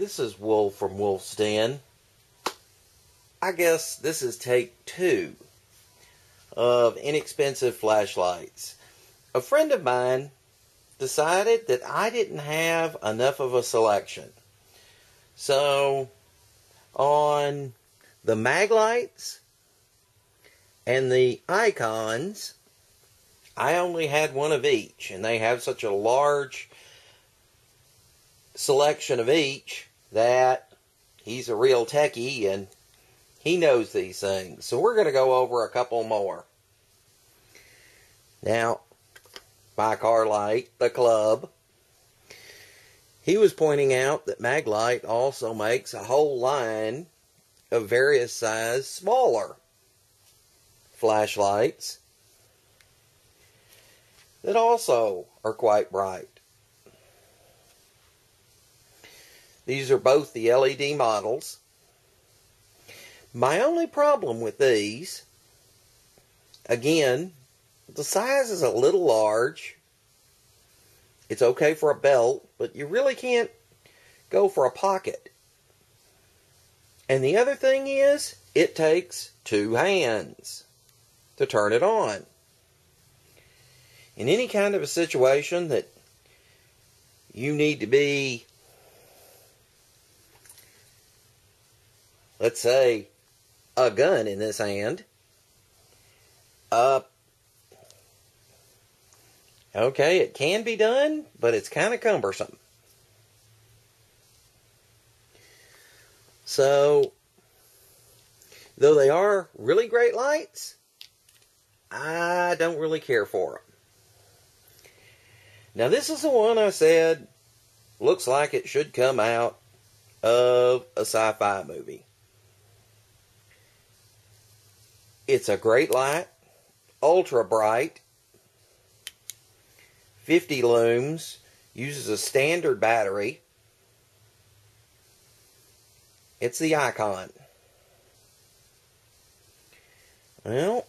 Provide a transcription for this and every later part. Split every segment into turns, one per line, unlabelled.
This is Wolf from Wolf's Den. I guess this is take 2 of inexpensive flashlights. A friend of mine decided that I didn't have enough of a selection. So, on the Maglites and the Icons, I only had one of each, and they have such a large selection of each that he's a real techie and he knows these things. So we're going to go over a couple more. Now, my car light, the Club, he was pointing out that Maglite also makes a whole line of various size smaller flashlights that also are quite bright. These are both the LED models. My only problem with these, again, the size is a little large. It's okay for a belt, but you really can't go for a pocket. And the other thing is, it takes 2 hands to turn it on. In any kind of a situation that you need to be, let's say, a gun in this hand, okay, it can be done, but it's kind of cumbersome. So, though they are really great lights, I don't really care for them. Now, this is the one I said looks like it should come out of a sci-fi movie. It's a great light, ultra bright, 50 lums, uses a standard battery. It's the Icon. Well,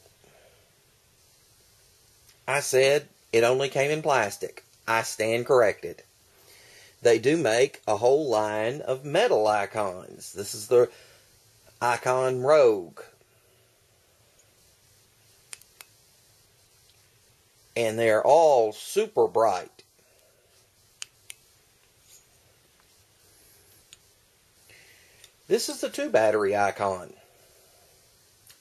I said it only came in plastic. I stand corrected. They do make a whole line of metal Icons. This is the Icon Rogue. And they're all super bright. This is the 2-battery Icon.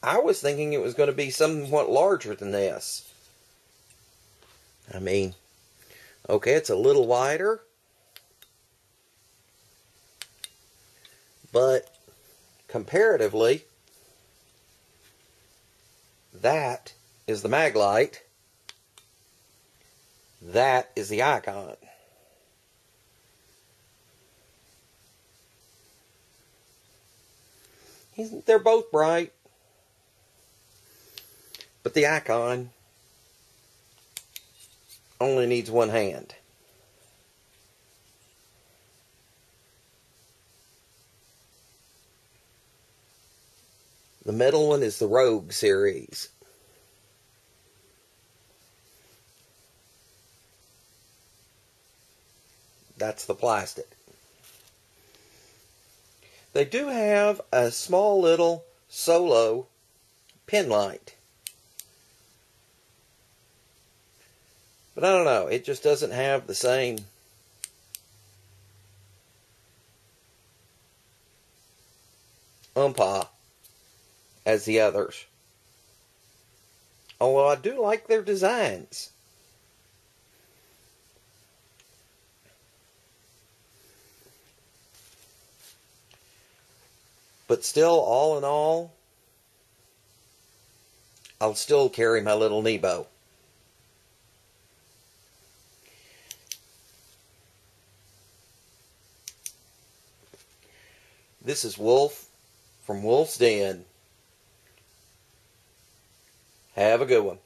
I was thinking it was going to be somewhat larger than this. I mean, okay, it's a little wider, but comparatively, that is the Maglite. That is the Icon. They're both bright, but the Icon only needs 1 hand. The metal one is the Rogue series. That's the plastic. They do have a small little solo pin light. But I don't know, it just doesn't have the same oompah as the others. Although I do like their designs. But still, all in all, I'll still carry my little Nebo. This is Wolf from Wolf's Den. Have a good one.